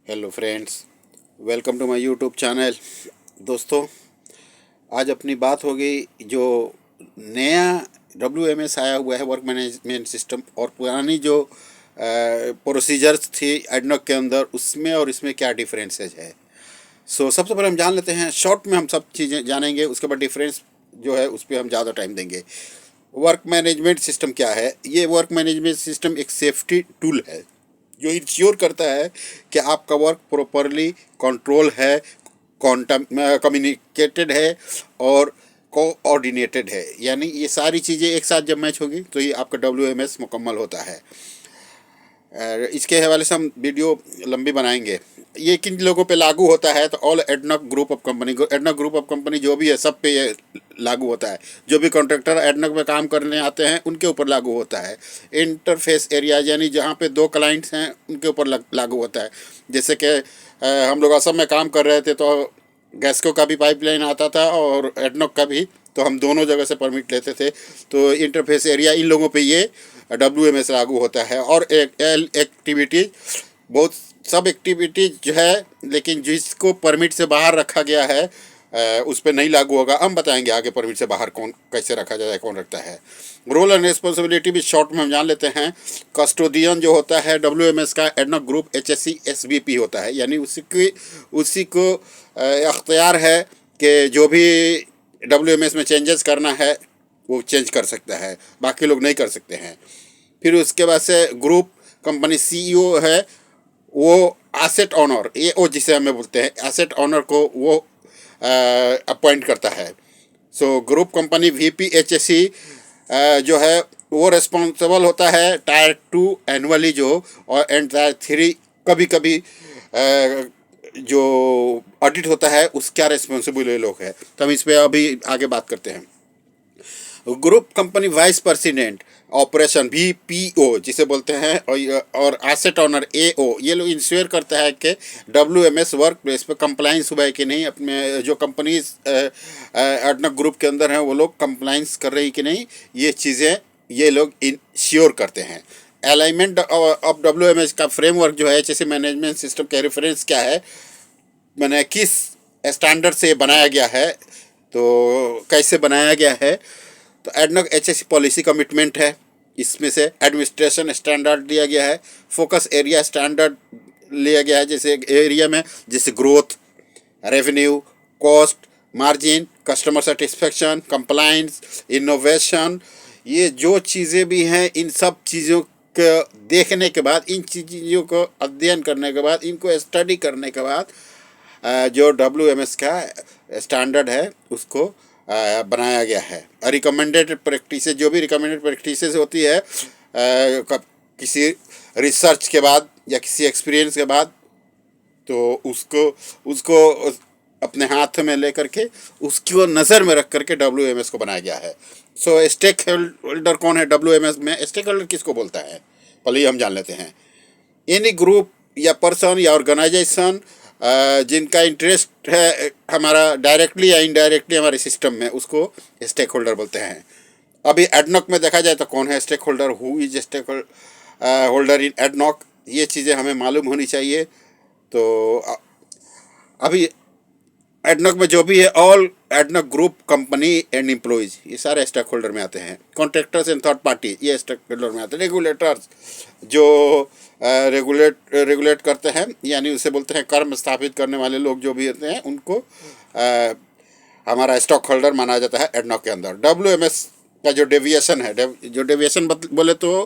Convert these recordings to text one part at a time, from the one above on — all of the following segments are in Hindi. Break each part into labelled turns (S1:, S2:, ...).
S1: Hello friends, welcome to my YouTube channel. दोस्तों, आज अपनी बात होगी जो नया WMS आया हुआ है, वर्क मैनेजमेंट सिस्टम, और पुरानी जो प्रोसीजर्स थी एडनॉक के अंदर, उसमें और इसमें क्या डिफरेंसेस है। सबसे पहले हम जान लेते हैं, शॉर्ट में हम सब चीज़ें जानेंगे, उसके बाद डिफरेंस जो है उस पर हम ज़्यादा टाइम देंगे। वर्क मैनेजमेंट सिस्टम क्या है? ये वर्क मैनेजमेंट सिस्टम एक सेफ्टी टूल है जो इंश्योर करता है कि आपका वर्क प्रॉपरली कंट्रोल है, कम्युनिकेटेड है और कोऑर्डिनेटेड है। यानी ये सारी चीज़ें एक साथ जब मैच होगी तो ये आपका WMS मुकम्मल होता है। इसके हवाले से हम वीडियो लंबी बनाएंगे। ये किन लोगों पे लागू होता है? तो all ADNOC group of company, ADNOC group of company जो भी है सब पे ये लागू होता है। जो भी कॉन्ट्रैक्टर एडनॉक में काम करने आते हैं उनके ऊपर लागू होता है। इंटरफेस एरिया यानी जहाँ पे दो क्लाइंट्स हैं उनके ऊपर लागू होता है। जैसे कि हम लोग असम में काम कर रहे थे तो गैस्को का भी पाइपलाइन आता था और एडनॉक का भी, तो हम दोनों जगह से परमिट लेते थे। तो इंटरफेस एरिया इन लोगों पे ये WMS लागू होता है। और एक एक्टिविटीज, बहुत सब एक्टिविटीज जो है, लेकिन जिसको परमिट से बाहर रखा गया है उस पर नहीं लागू होगा। हम बताएंगे आगे परमिट से बाहर कौन कैसे रखा जाए, कौन रखता है। रोल एंड रिस्पॉन्सिबिलिटी भी शॉर्ट में हम जान लेते हैं। कस्टोडियन जो होता है WMS का, एडनॉक ग्रुप HSE SVP होता है। यानी उसी को अख्तियार है कि जो भी WMS में चेंजेस करना है वो चेंज कर सकता है, बाकी लोग नहीं कर सकते हैं। फिर उसके बाद से ग्रुप कंपनी CEO है, वो एसेट ऑनर, AO जिसे हमें बोलते हैं, एसेट ऑनर को वो अपॉइंट करता है। ग्रुप कंपनी VP HSE जो है वो रिस्पॉन्सिबल होता है टायर 2 एनुअली जो, और एंड टायर 3 कभी कभी जो ऑडिट होता है उसका रिस्पॉन्सिबल ये लोग है। तो हम इस पर अभी आगे बात करते हैं। Group company vice president operation VPO जिसे बोलते हैं, और एसेट ऑनर AO, ये लोग इंश्योर करता है कि WMS वर्क प्लेस पर कंप्लाइंस हुआ है कि नहीं। अपने जो कंपनीज एडनॉक ग्रुप के अंदर हैं वो लोग कंप्लाइंस कर रही कि नहीं, ये चीज़ें ये लोग इंश्योर करते हैं। अलाइनमेंट ऑफ WMS का फ्रेमवर्क जो है, HSE मैनेजमेंट सिस्टम का रेफरेंस क्या है, मैंने किस स्टैंडर्ड से बनाया गया है, तो कैसे बनाया गया है। तो एडनॉक HSE पॉलिसी कमिटमेंट है, इसमें से एडमिनिस्ट्रेशन स्टैंडर्ड दिया गया है, फोकस एरिया स्टैंडर्ड लिया गया है, जैसे एरिया में जैसे growth, revenue, cost, margin, customer satisfaction, compliance, innovation, ये जो चीज़ें भी हैं, इन सब चीज़ों को देखने के बाद, इन चीज़ों को अध्ययन करने के बाद, इनको स्टडी करने के बाद जो WMS का स्टैंडर्ड है उसको बनाया गया है। रिकमेंडेड प्रैक्टिसेस, जो भी रिकमेंडेड प्रैक्टिसेस होती है किसी रिसर्च के बाद या किसी एक्सपीरियंस के बाद, तो उसको अपने हाथ में ले करके उसको नज़र में रख करके WMS को बनाया गया है। स्टेक होल्डर कौन है WMS में? स्टेक होल्डर किसको बोलता है, पहले हम जान लेते हैं। एनी ग्रुप या पर्सन या ऑर्गेनाइजेशन जिनका इंटरेस्ट है हमारा डायरेक्टली या इनडायरेक्टली हमारे सिस्टम में, उसको स्टेक होल्डर बोलते हैं। अभी एडनॉक में देखा जाए तो कौन है stakeholder, who is stakeholder in ADNOC, ये चीज़ें हमें मालूम होनी चाहिए। तो अभी एडनॉक में जो भी है, all ADNOC group company and employees, ये सारे स्टेक होल्डर में आते हैं। कॉन्ट्रैक्टर्स एंड थर्ड पार्टी, ये स्टेक होल्डर में आते हैं। रेगुलेटर्स जो रेगुलेट करते हैं, यानी उसे बोलते हैं कर्म स्थापित करने वाले लोग जो भी होते हैं, उनको हमारा स्टॉक होल्डर माना जाता है एडनॉक के अंदर। WMS का जो डेविएशन है, जो डेविएशन बोले तो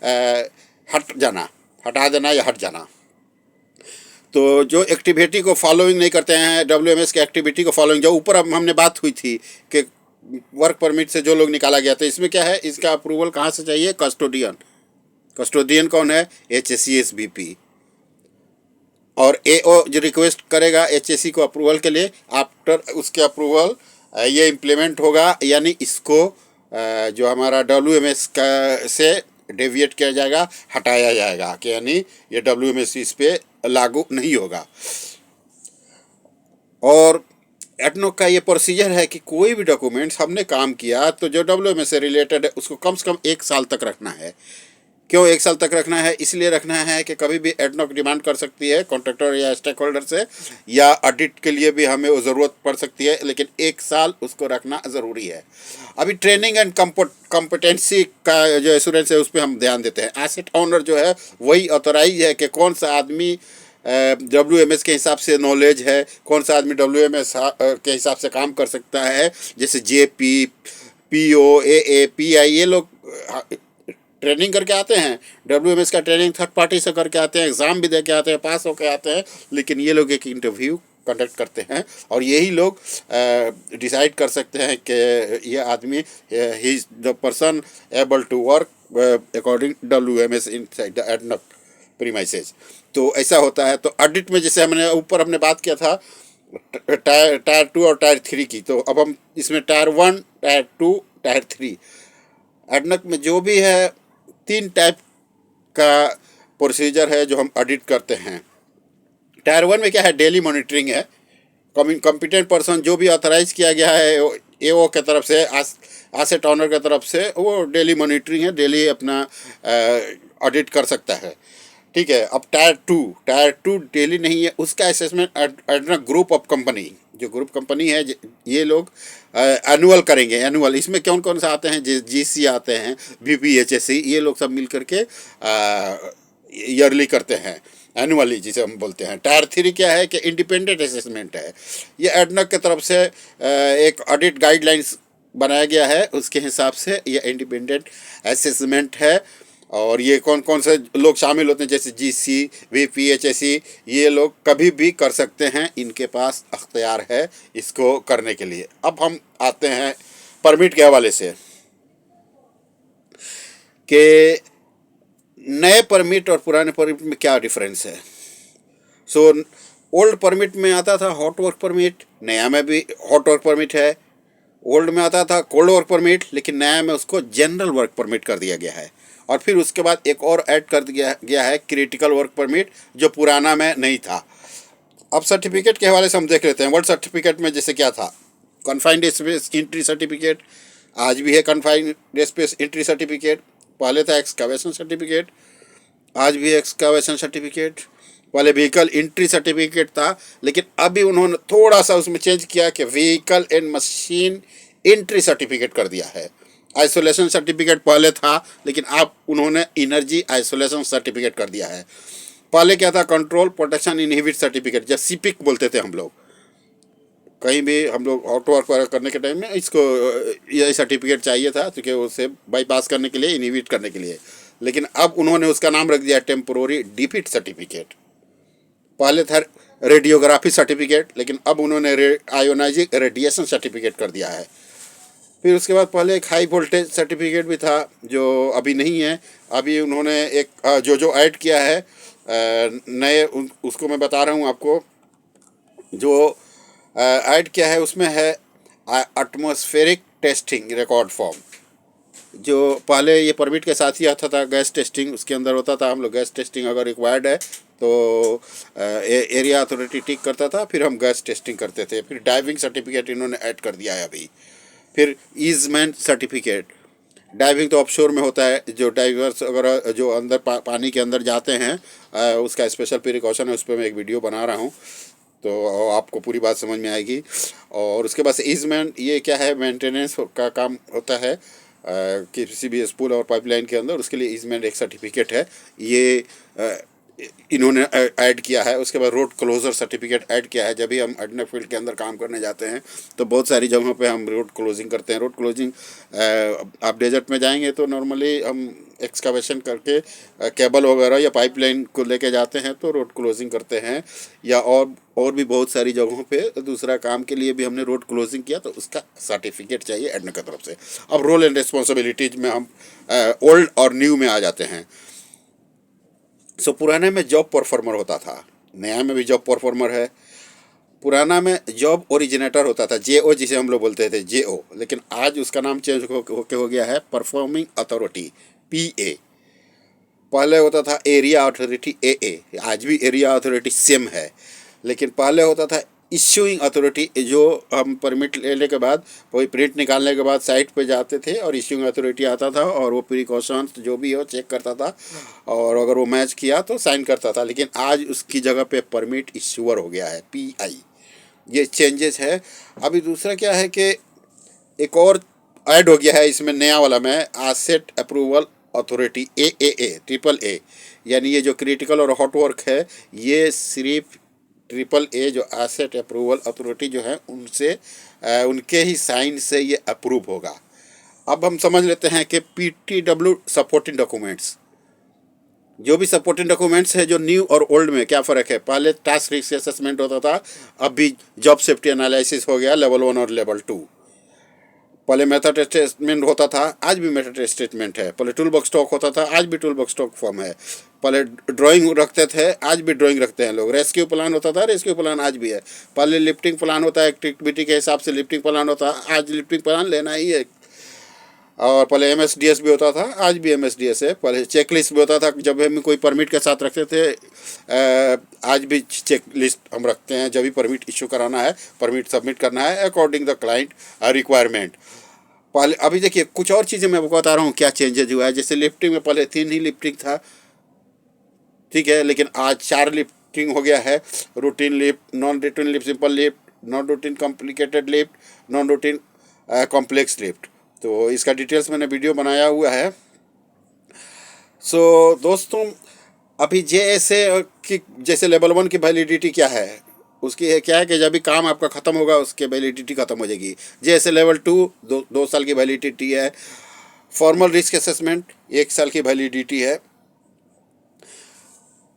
S1: हट जाना, हटा देना या हट जाना। तो जो एक्टिविटी को फॉलोइंग नहीं करते हैं, WMS की एक्टिविटी को फॉलोइंग, जो ऊपर अब हमने बात हुई थी कि वर्क परमिट से जो लोग निकाला गया था, इसमें क्या है, इसका अप्रूवल कहाँ से चाहिए? कस्टोडियन। कस्टोडियन कौन है? HSE SVP। और AO जो रिक्वेस्ट करेगा HSE को अप्रूवल के लिए, आफ्टर उसके अप्रूवल ये इम्प्लीमेंट होगा, यानी इसको जो हमारा WMS का से डेविएट किया जाएगा, हटाया जाएगा, कि यानी ये WMS इस पे लागू नहीं होगा। और एडनॉक का ये प्रोसीजर है कि कोई भी डॉक्यूमेंट्स हमने काम किया तो जो WMS से रिलेटेड है उसको कम से कम 1 साल तक रखना है। क्यों 1 साल तक रखना है? इसलिए रखना है कि कभी भी एडनॉक डिमांड कर सकती है कॉन्ट्रैक्टर या स्टेक होल्डर से, या ऑडिट के लिए भी हमें वो ज़रूरत पड़ सकती है, लेकिन 1 साल उसको रखना ज़रूरी है। अभी ट्रेनिंग एंड कॉम्पिटेंसी का जो एश्योरेंस है उस पर हम ध्यान देते हैं। एसेट ओनर जो है वही ऑथोराइज है कि कौन सा आदमी WMS के हिसाब से नॉलेज है, कौन सा आदमी WMS के हिसाब से काम कर सकता है। जैसे JP, PO, AA, PI ये लोग ट्रेनिंग करके आते हैं, WMS का ट्रेनिंग थर्ड पार्टी से करके आते हैं, एग्ज़ाम भी दे के आते हैं, पास होके आते हैं, लेकिन ये लोग एक इंटरव्यू कंडक्ट करते हैं और यही लोग डिसाइड कर सकते हैं कि ये आदमी ही is the person able to work according WMS inside the ADNOC premises. तो ऐसा होता है। तो ऑडिट में जैसे हमने बात किया था टायर 2 और टायर 3 की, तो अब हम इसमें टायर 1, टायर 2, टायर 3 एडनॉक में जो भी है 3 टाइप का प्रोसीजर है जो हम ऑडिट करते हैं। टायर 1 में क्या है? डेली मॉनिटरिंग है। कॉम्पिटेंट पर्सन जो भी ऑथराइज किया गया है AO के तरफ से, एसेट ऑनर के तरफ से, वो डेली मॉनिटरिंग है, डेली अपना ऑडिट कर सकता है। ठीक है। अब टायर टू डेली नहीं है, उसका assessment ADNOC group of company, जो ग्रुप कंपनी है ये लोग एनुअल करेंगे। एनुअल इसमें कौन कौन सा आते हैं? GC आते हैं, BPHSC, ये लोग सब मिल करके ईयरली करते हैं, एनुअली जिसे हम बोलते हैं। टायर 3 क्या है कि इंडिपेंडेंट असेसमेंट है। ये एडनॉक की तरफ से एक ऑडिट गाइडलाइंस बनाया गया है, उसके हिसाब से ये इंडिपेंडेंट असेसमेंट है। और ये कौन कौन से लोग शामिल होते हैं? जैसे GC, BPHSC, ये लोग कभी भी कर सकते हैं, इनके पास अख्तियार है इसको करने के लिए। अब हम आते हैं परमिट के हवाले से कि नए परमिट और पुराने परमिट में क्या डिफरेंस है। सो ओल्ड परमिट में आता था हॉट वर्क परमिट, नया में भी हॉट वर्क परमिट है। ओल्ड में आता था कोल्ड वर्क परमिट, लेकिन नया में उसको जनरल वर्क परमिट कर दिया गया है। और फिर उसके बाद एक और ऐड कर दिया गया है क्रिटिकल वर्क परमिट, जो पुराना में नहीं था। अब सर्टिफिकेट के हवाले से हम देख लेते हैं। वर्ल्ड सर्टिफिकेट में जैसे क्या था? कन्फाइंड स्पेस एंट्री सर्टिफिकेट, आज भी है कन्फाइंड स्पेस एंट्री सर्टिफिकेट। पहले था एक्सकावेशन सर्टिफिकेट, आज भी एक्सकावेशन सर्टिफिकेट। पहले व्हीकल एंट्री सर्टिफिकेट था, लेकिन अभी उन्होंने थोड़ा सा उसमें चेंज किया कि vehicle and machine entry certificate कर दिया है। आइसोलेशन सर्टिफिकेट पहले था, लेकिन अब उन्होंने एनर्जी आइसोलेशन सर्टिफिकेट कर दिया है। पहले क्या था? कंट्रोल प्रोटेक्शन इनहिबिट सर्टिफिकेट, जब CPIC बोलते थे हम लोग। कहीं भी हम लोग ऑटो वर्क करने के टाइम में इसको यही सर्टिफिकेट चाहिए था, क्योंकि उसे बाईपास करने के लिए, इनहिबिट करने के लिए। लेकिन अब उन्होंने उसका नाम रख दिया टेम्पोररी डिफीट सर्टिफिकेट। पहले था रेडियोग्राफी सर्टिफिकेट, लेकिन अब उन्होंने आयोनाइजिंग रेडिएशन सर्टिफिकेट कर दिया है। फिर उसके बाद पहले एक हाई वोल्टेज सर्टिफिकेट भी था, जो अभी नहीं है। अभी उन्होंने एक जो ऐड किया है नए, उसको मैं बता रहा हूँ आपको। जो ऐड किया है उसमें है एटमॉस्फेरिक टेस्टिंग रिकॉर्ड फॉर्म। जो पहले ये परमिट के साथ ही आता था गैस टेस्टिंग, उसके अंदर होता था हम लोग गैस टेस्टिंग अगर रिक्वायर्ड है तो एरिया अथॉरिटी टिक करता था, फिर हम गैस टेस्टिंग करते थे। फिर डाइविंग सर्टिफिकेट इन्होंने ऐड कर दिया है अभी। फिर ईजमेंट सर्टिफिकेट, डाइविंग तो ऑफशोर में होता है, जो डाइवर्स अगर जो अंदर पानी के अंदर जाते हैं उसका स्पेशल प्रिकॉशन है, उस पर मैं एक वीडियो बना रहा हूँ, तो आपको पूरी बात समझ में आएगी। और उसके बाद ईजमेंट, ये क्या है? मेंटेनेंस का काम होता है किसी भी स्पूल और पाइपलाइन के अंदर, उसके लिए ईजमेंट एक सर्टिफिकेट है, ये इन्होंने ऐड किया है। उसके बाद रोड क्लोजर सर्टिफिकेट ऐड किया है। जब भी हम एडनॉक फील्ड के अंदर काम करने जाते हैं तो बहुत सारी जगहों पे हम रोड क्लोजिंग करते हैं। रोड क्लोजिंग, आप डेजर्ट में जाएंगे तो नॉर्मली हम एक्सकावेशन करके केबल वगैरह या पाइपलाइन को लेके जाते हैं तो रोड क्लोजिंग करते हैं, या और भी बहुत सारी जगहों पे दूसरा काम के लिए भी हमने रोड क्लोजिंग किया, तो उसका सर्टिफिकेट चाहिए एडनॉक की तरफ से। अब रोल एंड रिस्पॉन्सिबिलिटीज में हम ओल्ड और न्यू में आ जाते हैं। सो पुराने में जॉब परफॉर्मर होता था, नया में भी जॉब परफॉर्मर है। पुराना में जॉब ओरिजिनेटर होता था, JO जिसे हम लोग बोलते थे, JO, लेकिन आज उसका नाम चेंज हो गया है परफॉर्मिंग अथॉरिटी, PA। पहले होता था एरिया अथॉरिटी, AA। आज भी एरिया अथॉरिटी सेम है, लेकिन पहले होता था इश्यूइंग अथॉरिटी, जो हम परमिट लेने के बाद वही प्रिंट निकालने के बाद साइट पे जाते थे और इश्यूइंग अथॉरिटी आता था और वो प्रिकॉशंस जो भी हो चेक करता था और अगर वो मैच किया तो साइन करता था। लेकिन आज उसकी जगह पे परमिट इश्यूअर हो गया है, PI। ये चेंजेस है। अभी दूसरा क्या है कि एक और ऐड हो गया है इसमें नया वाला में, asset approval authority, AAA, AAA। यानी ये जो क्रिटिकल और हॉट वर्क है, ये सिर्फ AAA जो एसेट अप्रूवल अथॉरिटी जो है उनसे उनके ही साइन से ये अप्रूव होगा। अब हम समझ लेते हैं कि PTW सपोर्टिंग डॉक्यूमेंट्स, जो भी सपोर्टिंग डॉक्यूमेंट्स है, जो न्यू और ओल्ड में क्या फ़र्क है। पहले टास्क रिस्क असेसमेंट होता था, अभी जॉब सेफ्टी एनालिसिस हो गया लेवल 1 और लेवल 2। पहले मेथड स्टेटमेंट होता था, आज भी मेथड स्टेटमेंट है। पहले टूल बॉक्स स्टॉक होता था, आज भी टूल बॉक्स स्टॉक फॉर्म है। पहले ड्राइंग रखते थे, आज भी ड्राइंग रखते हैं लोग। रेस्क्यू प्लान होता था, रेस्क्यू प्लान आज भी है। पहले लिफ्टिंग प्लान होता है, एक्टिविटी के हिसाब से लिफ्टिंग प्लान होता है, आज लिफ्टिंग प्लान लेना ही है। और पहले MSDS भी होता था, आज भी MSDS है। पहले चेक लिस्ट भी होता था, जब हम कोई परमिट के साथ रखते थे, आज भी चेक लिस्ट हम रखते हैं जब भी परमिट इशू कराना है, परमिट सबमिट करना है अकॉर्डिंग द क्लाइंट रिक्वायरमेंट। पहले अभी देखिए कुछ और चीज़ें मैं आपको बता रहा हूँ क्या चेंजेज हुआ है। जैसे लिफ्टिंग में पहले 3 ही लिफ्टिंग था, ठीक है, लेकिन आज 4 लिफ्टिंग हो गया है। Routine lift, non routine lift, simple lift, non routine complicated lift, non routine complex lift. तो इसका डिटेल्स मैंने वीडियो बनाया हुआ है। सो दोस्तों, अभी JSA की जैसे लेवल 1 की वैलिडिटी क्या है, उसकी है क्या है कि जब भी काम आपका ख़त्म होगा उसकी वैलिडिटी ख़त्म हो जाएगी। JSA लेवल 2 दो साल की वैलिडिटी है। फॉर्मल रिस्क असेसमेंट 1 साल की वैलिडिटी है।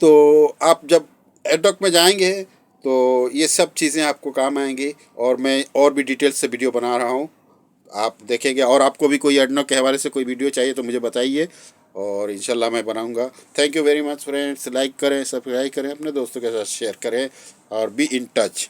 S1: तो आप जब एडॉक में जाएंगे तो ये सब चीज़ें आपको काम आएंगी। और मैं और भी डिटेल्स से वीडियो बना रहा हूँ, आप देखेंगे। और आपको भी कोई एडनॉक के हवाले से कोई वीडियो चाहिए तो मुझे बताइए और इंशाल्लाह मैं बनाऊंगा। Thank you very much friends. Like करें, सब्सक्राइब करें, अपने दोस्तों के साथ शेयर करें और बी इन टच।